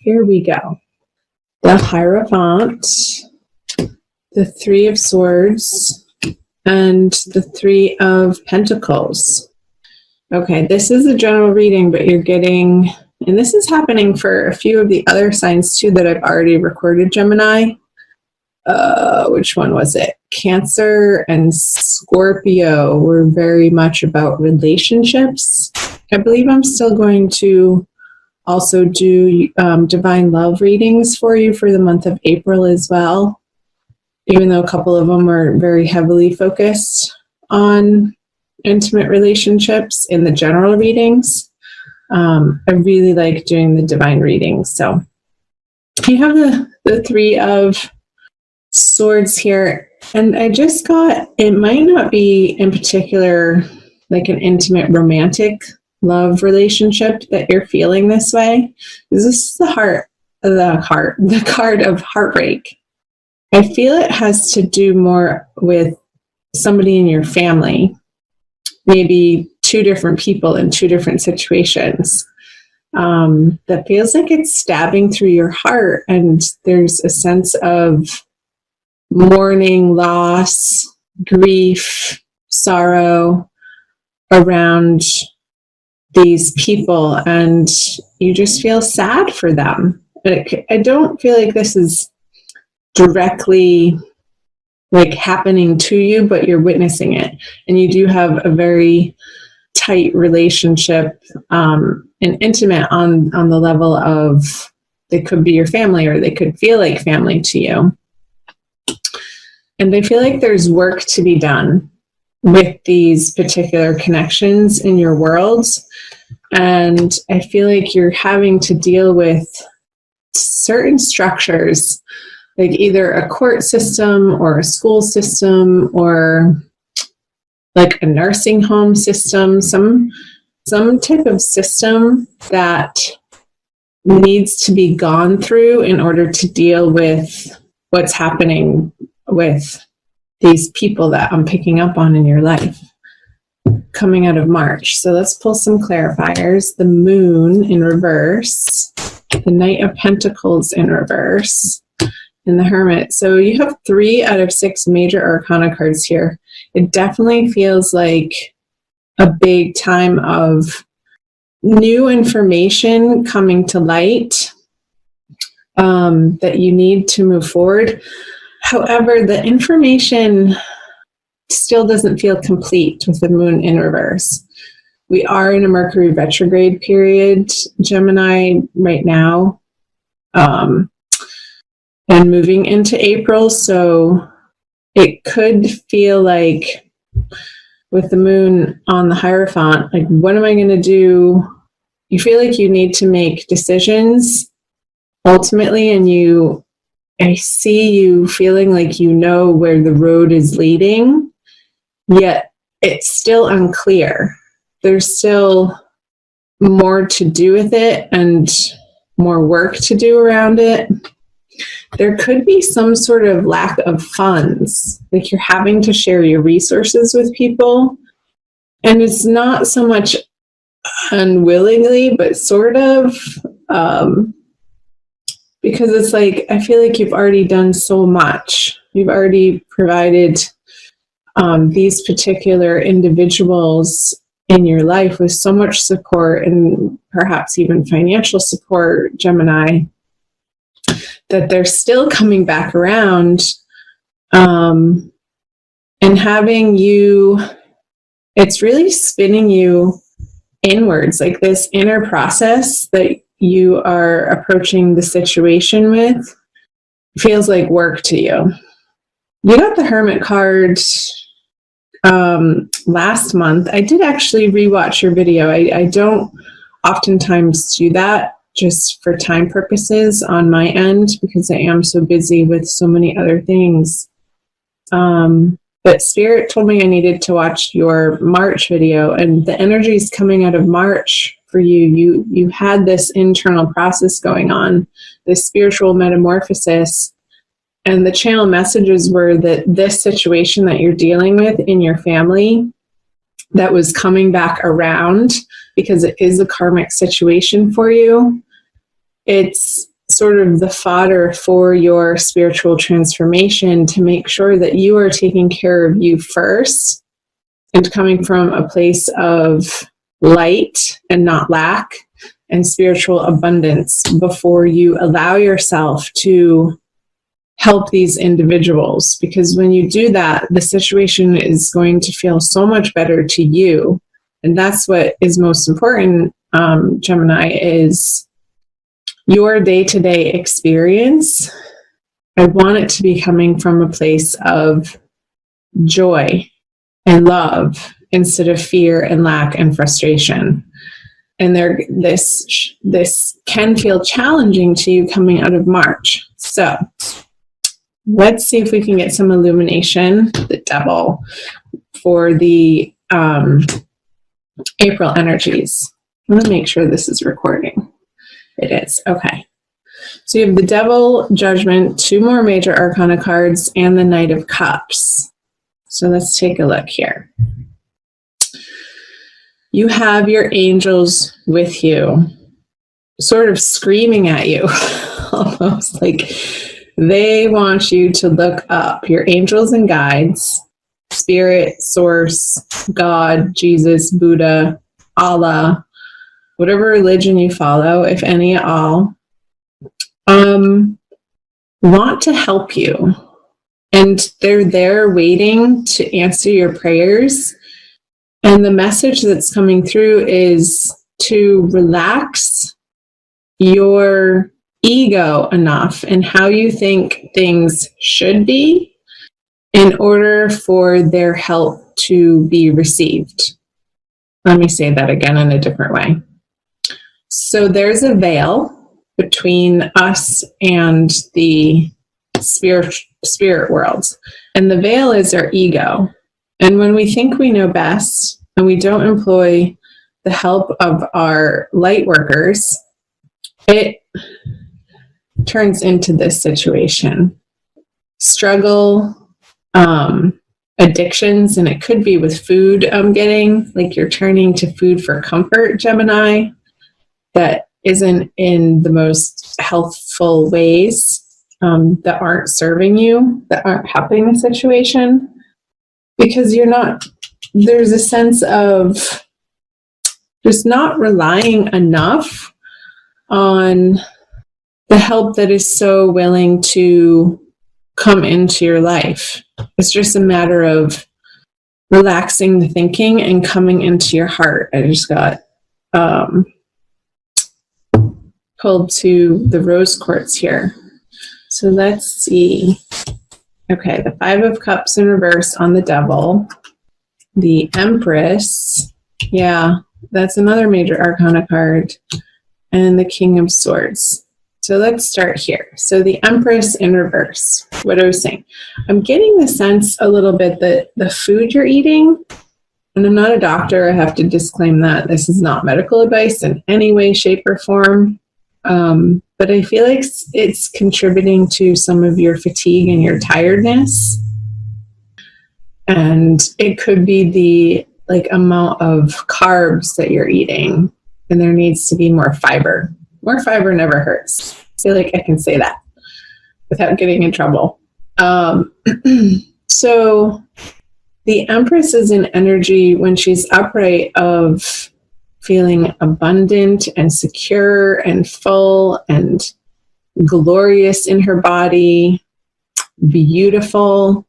here we go. The Hierophant, the Three of Swords, and the Three of Pentacles. Okay, this is a general reading, but you're getting, and this is happening for a few of the other signs too that I've already recorded, Gemini. Which one was it? Cancer and Scorpio were very much about relationships. I believe I'm still going to also do divine love readings for you for the month of April as well, even though a couple of them are very heavily focused on intimate relationships in the general readings. I really like doing the divine readings. So you have the Three of Swords here, and I just got, it might not be in particular like an intimate romantic love relationship that you're feeling this way. This is the card of heartbreak. I feel it has to do more with somebody in your family, maybe two different people in two different situations. That feels like it's stabbing through your heart, and there's a sense of mourning, loss, grief, sorrow around these people, and you just feel sad for them. I don't feel like this is directly like happening to you, but you're witnessing it, and you do have a very tight relationship and intimate on the level of they could be your family or they could feel like family to you. And I feel like there's work to be done with these particular connections in your worlds. And I feel like you're having to deal with certain structures, like either a court system or a school system or like a nursing home system, some type of system that needs to be gone through in order to deal with what's happening with these people that I'm picking up on in your life coming out of March. So let's pull some clarifiers. The Moon in reverse, the Knight of Pentacles in reverse, and the Hermit. So you have 3 out of 6 major arcana cards here. It definitely feels like a big time of new information coming to light that you need to move forward. However, the information still doesn't feel complete with the Moon in reverse. We are in a Mercury retrograde period, Gemini, right now, and moving into April. So it could feel like with the Moon on the Hierophant, like, what am I going to do? You feel like you need to make decisions ultimately, and I see you feeling like you know where the road is leading, yet it's still unclear. There's still more to do with it and more work to do around it. There could be some sort of lack of funds, like you're having to share your resources with people. And it's not so much unwillingly, but sort of, because it's like, I feel like you've already done so much. You've already provided these particular individuals in your life with so much support and perhaps even financial support, Gemini, that they're still coming back around and having you, it's really spinning you inwards, like this inner process that you are approaching the situation with feels like work to you. You got the Hermit card last month. I did actually rewatch your video. I don't oftentimes do that just for time purposes on my end because I am so busy with so many other things. But Spirit told me I needed to watch your March video, and the energies coming out of March for you. You had this internal process going on, this spiritual metamorphosis, and the channel messages were that this situation that you're dealing with in your family that was coming back around because it is a karmic situation for you, it's sort of the fodder for your spiritual transformation, to make sure that you are taking care of you first and coming from a place of light and not lack and spiritual abundance before you allow yourself to help these individuals. Because when you do that, the situation is going to feel so much better to you. And that's what is most important, Gemini, is your day-to-day experience. I want it to be coming from a place of joy and love instead of fear and lack and frustration. And this can feel challenging to you coming out of March. So let's see if we can get some illumination, the devil, for the April energies. I'm going to make sure this is recording. It is. Okay. So you have the Devil, Judgment, 2 more major arcana cards, and the Knight of Cups. So let's take a look here. You have your angels with you, sort of screaming at you, almost like they want you to look up. Your angels and guides, Spirit, Source, God, Jesus, Buddha, Allah, whatever religion you follow, if any at all, want to help you. And they're there waiting to answer your prayers. And the message that's coming through is to relax your ego enough and how you think things should be in order for their help to be received. Let me say that again in a different way. So there's a veil between us and the spirit world. And the veil is our ego. And when we think we know best and we don't employ the help of our light workers, it turns into this situation. Struggle, addictions, and it could be with food I'm getting, like you're turning to food for comfort, Gemini, that isn't in the most healthful ways, that aren't serving you, that aren't helping the situation. Because there's a sense of just not relying enough on the help that is so willing to come into your life. It's just a matter of relaxing the thinking and coming into your heart. I just got pulled to the rose quartz here. So let's see. Okay, the 5 of Cups in reverse on the Devil. The Empress. Yeah, that's another major arcana card. And the King of Swords. So let's start here. So the Empress in reverse. What I was saying. I'm getting the sense a little bit that the food you're eating, and I'm not a doctor, I have to disclaim that. This is not medical advice in any way, shape, or form. But I feel like it's contributing to some of your fatigue and your tiredness. And it could be the amount of carbs that you're eating, and there needs to be more fiber. More fiber never hurts. I feel like I can say that without getting in trouble. So the Empress is an energy when she's upright of feeling abundant and secure and full and glorious in her body, beautiful.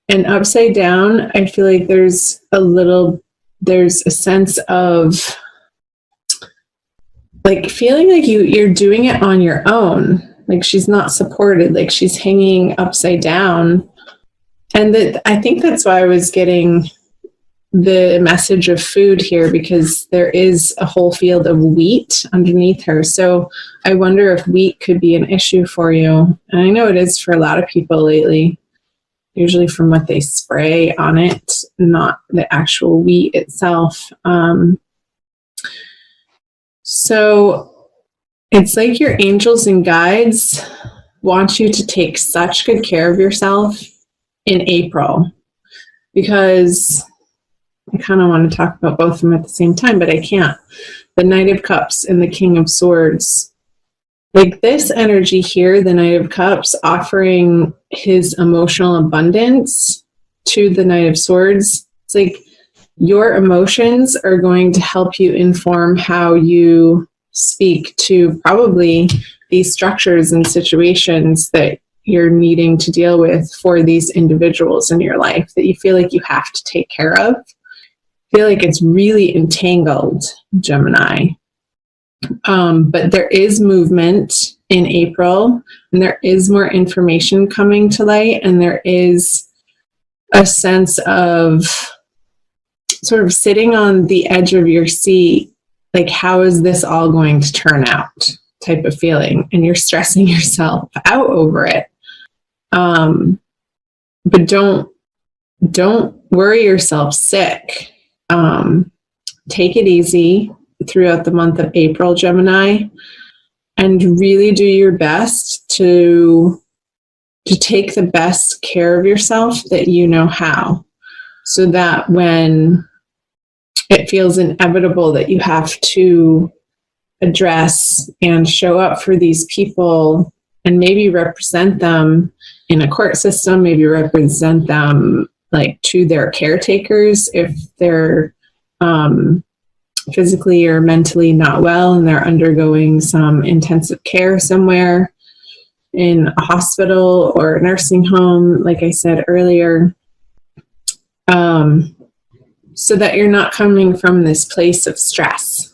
And upside down, I feel like there's a sense of feeling like you're doing it on your own. Like she's not supported, like she's hanging upside down. And I think that's why I was getting the message of food here, because there is a whole field of wheat underneath her. So I wonder if wheat could be an issue for you. And I know it is for a lot of people lately, usually from what they spray on it, not the actual wheat itself. So it's like your angels and guides want you to take such good care of yourself in April, because I kind of want to talk about both of them at the same time, but I can't. The Knight of Cups and the King of Swords like this energy here, the Knight of Cups, offering his emotional abundance to the Knight of Swords. It's like your emotions are going to help you inform how you speak to probably these structures and situations that you're needing to deal with for these individuals in your life that you feel like you have to take care of. I feel like it's really entangled, Gemini. But there is movement in April, and there is more information coming to light, and there is a sense of sort of sitting on the edge of your seat, like, how is this all going to turn out type of feeling, and you're stressing yourself out over it. But don't worry yourself sick. Take it easy throughout the month of April, Gemini, and really do your best to take the best care of yourself that you know how, so that when it feels inevitable that you have to address and show up for these people and maybe represent them in a court system, maybe represent them like to their caretakers if they're physically or mentally not well and they're undergoing some intensive care somewhere in a hospital or a nursing home, like I said earlier, so that you're not coming from this place of stress.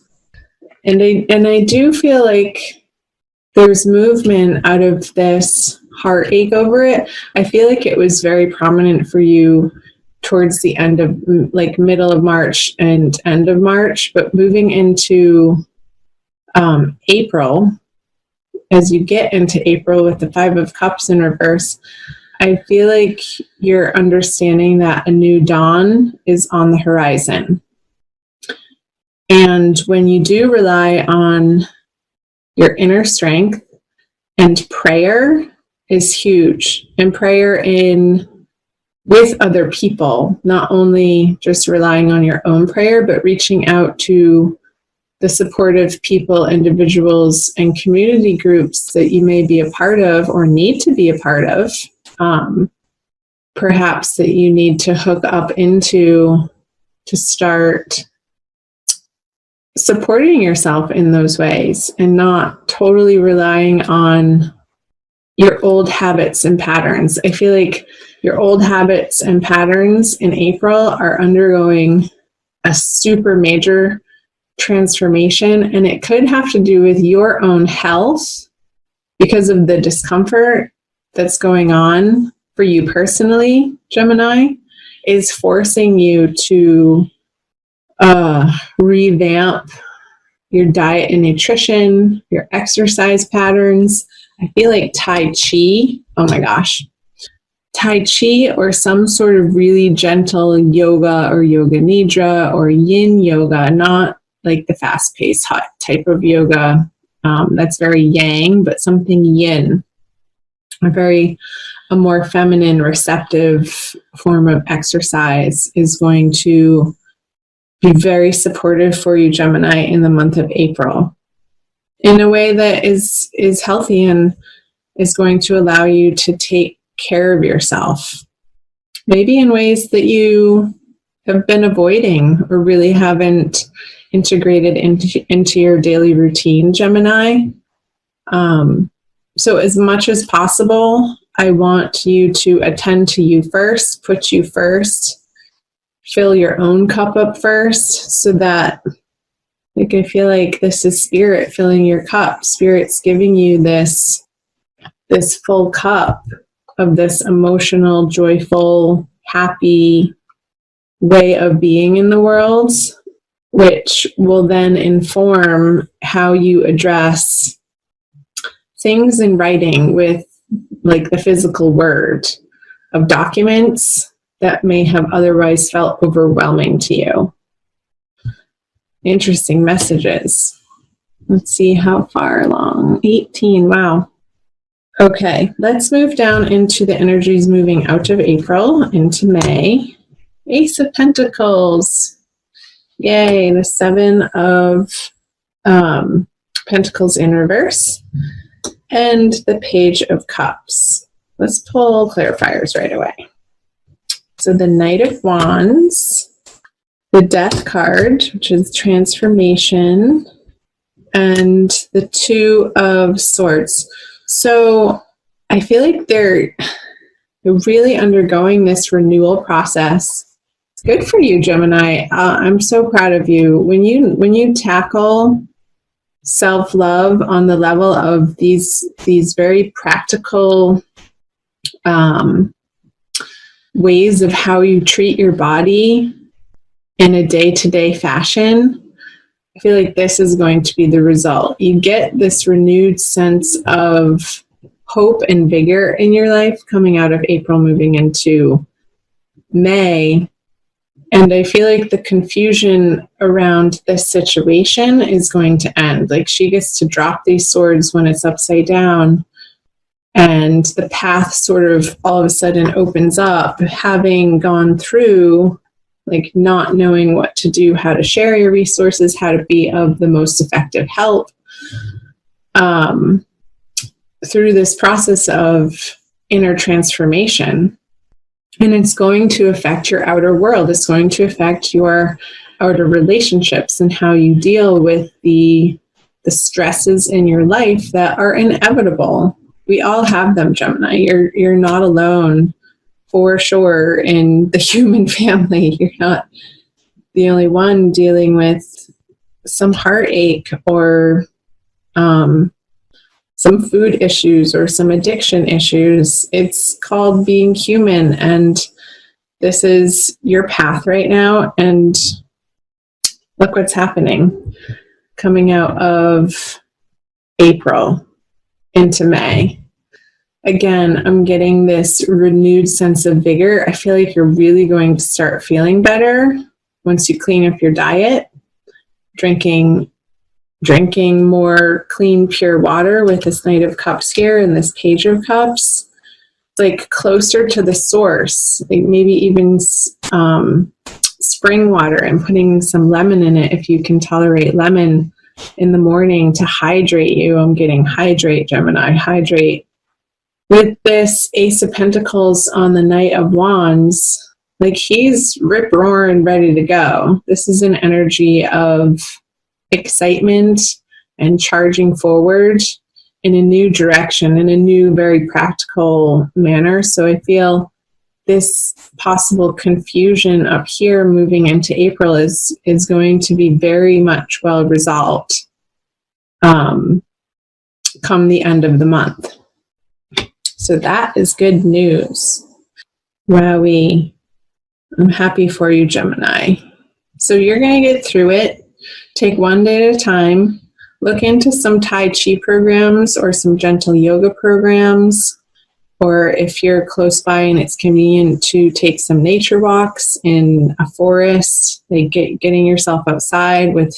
And I do feel like there's movement out of this heartache over it. I feel like it was very prominent for you towards the end of, like, middle of March and end of March, but moving into April, as you get into April with the Five of Cups in reverse, I feel like you're understanding that a new dawn is on the horizon. And when you do rely on your inner strength, and prayer is huge, and prayer with other people, not only just relying on your own prayer, but reaching out to the supportive people, individuals, and community groups that you may be a part of or need to be a part of. Perhaps that you need to hook up into to start supporting yourself in those ways and not totally relying on your old habits and patterns. I feel like your old habits and patterns in April are undergoing a super major transformation, and it could have to do with your own health because of the discomfort that's going on for you personally. Gemini is forcing you to revamp your diet and nutrition, your exercise patterns. I feel like Tai Chi, oh my gosh, Tai Chi or some sort of really gentle yoga or yoga nidra or yin yoga, not like the fast-paced hot type of yoga that's very yang, but something yin, a more feminine, receptive form of exercise is going to be very supportive for you, Gemini, in the month of April, in a way that is healthy and is going to allow you to take care of yourself, maybe in ways that you have been avoiding or really haven't integrated into your daily routine, Gemini. So as much as possible, I want you to attend to you first, put you first, fill your own cup up first, so that, like, I feel like this is spirit filling your cup. Spirit's giving you this full cup of this emotional, joyful, happy way of being in the world, which will then inform how you address things in writing with, like, the physical word of documents that may have otherwise felt overwhelming to you. Interesting messages. Let's see how far along. 18, wow. Okay, let's move down into the energies moving out of April into May. Ace of Pentacles. Yay, the Seven of Pentacles in reverse. and the Page of Cups. Let's pull clarifiers right away. So the Knight of Wands, the Death card, which is transformation, and the Two of Swords. So I feel like they're really undergoing this renewal process. It's good for you, Gemini. I'm so proud of you. When you tackle self-love on the level of these very practical ways of how you treat your body in a day-to-day fashion, I feel like this is going to be the result. You get this renewed sense of hope and vigor in your life coming out of April, moving into May. And I feel like the confusion around this situation is going to end. Like, she gets to drop these swords when it's upside down, and the path sort of all of a sudden opens up, having gone through like not knowing what to do, how to share your resources, how to be of the most effective help. Through this process of inner transformation. And it's going to affect your outer world. It's going to affect your outer relationships and how you deal with the stresses in your life that are inevitable. We all have them, Gemini. You're not alone, for sure, in the human family. You're not the only one dealing with some heartache or some food issues or some addiction issues. It's called being human, and this is your path right now. And look what's happening coming out of April into May. Again, I'm getting this renewed sense of vigor. I feel like you're really going to start feeling better once you clean up your diet, drinking more clean, pure water with this Knight of Cups here and this Page of Cups. It's like closer to the source, like maybe even spring water, and putting some lemon in it if you can tolerate lemon in the morning to hydrate you. I'm getting hydrate, Gemini, hydrate. With this Ace of Pentacles on the Knight of Wands, like he's rip-roaring ready to go. This is an energy of excitement and charging forward in a new direction, in a new, very practical manner. So I feel this possible confusion up here moving into April is going to be very much well resolved come the end of the month. So that is good news. Wowie. I'm happy for you, Gemini. So you're going to get through it. Take one day at a time. Look into some Tai Chi programs or some gentle yoga programs. Or if you're close by and it's convenient to take some nature walks in a forest, like getting yourself outside with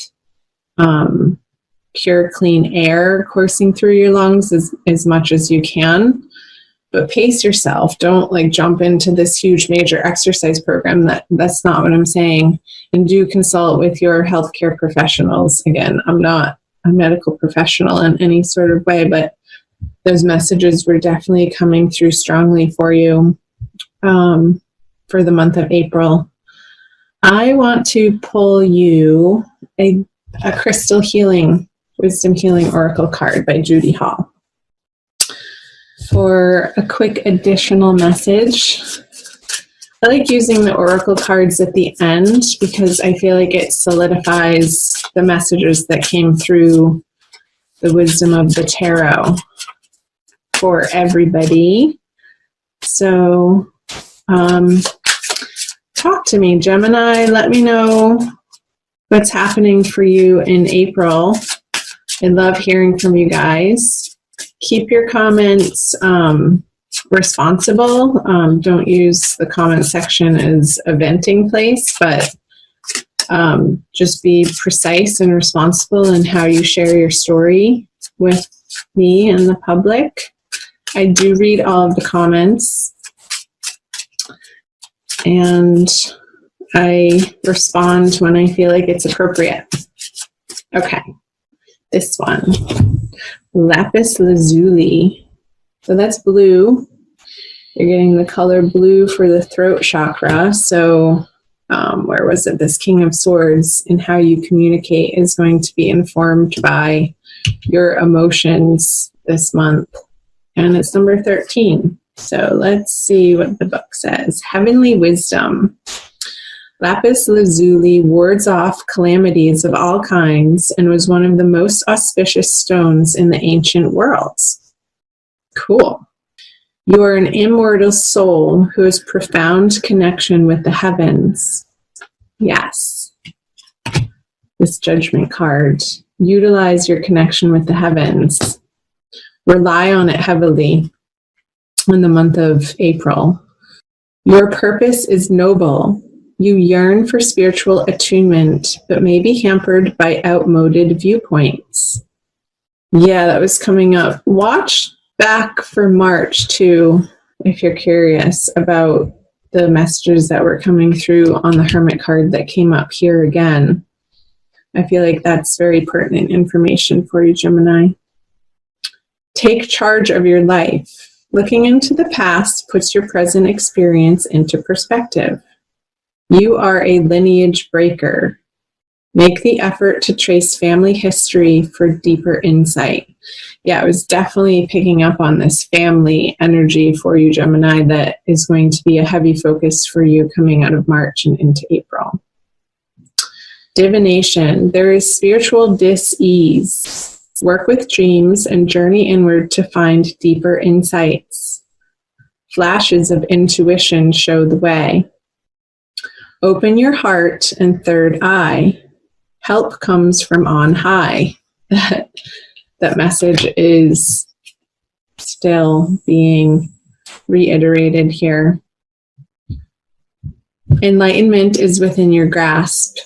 pure, clean air coursing through your lungs as much as you can. But pace yourself. Don't like jump into this huge major exercise program. That's not what I'm saying. And do consult with your healthcare professionals. Again, I'm not a medical professional in any sort of way, but those messages were definitely coming through strongly for you for the month of April. I want to pull you a crystal healing, wisdom healing oracle card by Judy Hall. For a quick additional message, I like using the oracle cards at the end because I feel like it solidifies the messages that came through the wisdom of the tarot for everybody. So talk to me, Gemini. Let me know what's happening for you in April. I love hearing from you guys. Keep your comments responsible. Don't use the comment section as a venting place, but just be precise and responsible in how you share your story with me and the public. I do read all of the comments, and I respond when I feel like it's appropriate. Okay. this one. Lapis lazuli. So that's blue. You're getting the color blue for the throat chakra. So where was it? This King of Swords and how you communicate is going to be informed by your emotions this month. And it's number 13. So let's see what the book says. Heavenly wisdom. Lapis lazuli wards off calamities of all kinds and was one of the most auspicious stones in the ancient worlds. Cool. You are an immortal soul who has profound connection with the heavens. Yes. This judgment card. Utilize your connection with the heavens. Rely on it heavily in the month of April. Your purpose is noble. You yearn for spiritual attunement, but may be hampered by outmoded viewpoints. Yeah, that was coming up. Watch back for March too, if you're curious about the messages that were coming through on the Hermit card that came up here again. I feel like that's very pertinent information for you, Gemini. Take charge of your life. Looking into the past puts your present experience into perspective. You are a lineage breaker. Make the effort to trace family history for deeper insight. Yeah, I was definitely picking up on this family energy for you, Gemini, that is going to be a heavy focus for you coming out of March and into April. Divination. There is spiritual dis-ease. Work with dreams and journey inward to find deeper insights. Flashes of intuition show the way. Open your heart and third eye. Help comes from on high. That message is still being reiterated here. Enlightenment is within your grasp.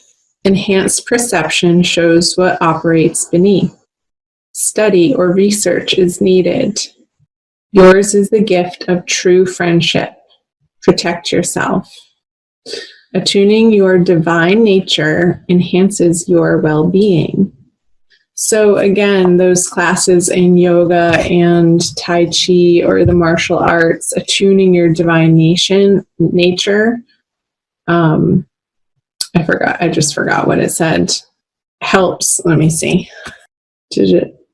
Enhanced perception shows what operates beneath. Study or research is needed. Yours is the gift of true friendship. Protect yourself. Attuning your divine nature enhances your well-being. So again, those classes in yoga and Tai Chi or the martial arts, attuning your divine nature. I just forgot what it said. Helps, let me see.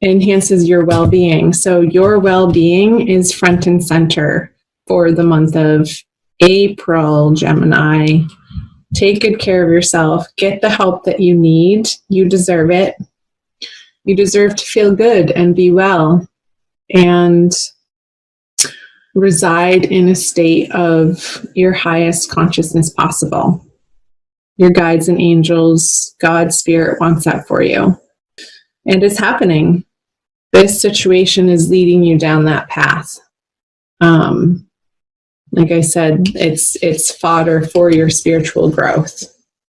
Enhances your well-being. So your well-being is front and center for the month of April, Gemini. Take good care of yourself. Get the help that you need. You deserve it. You deserve to feel good and be well and reside in a state of your highest consciousness possible. Your guides and angels, God, Spirit wants that for you. And it's happening. This situation is leading you down that path. Like I said, it's fodder for your spiritual growth.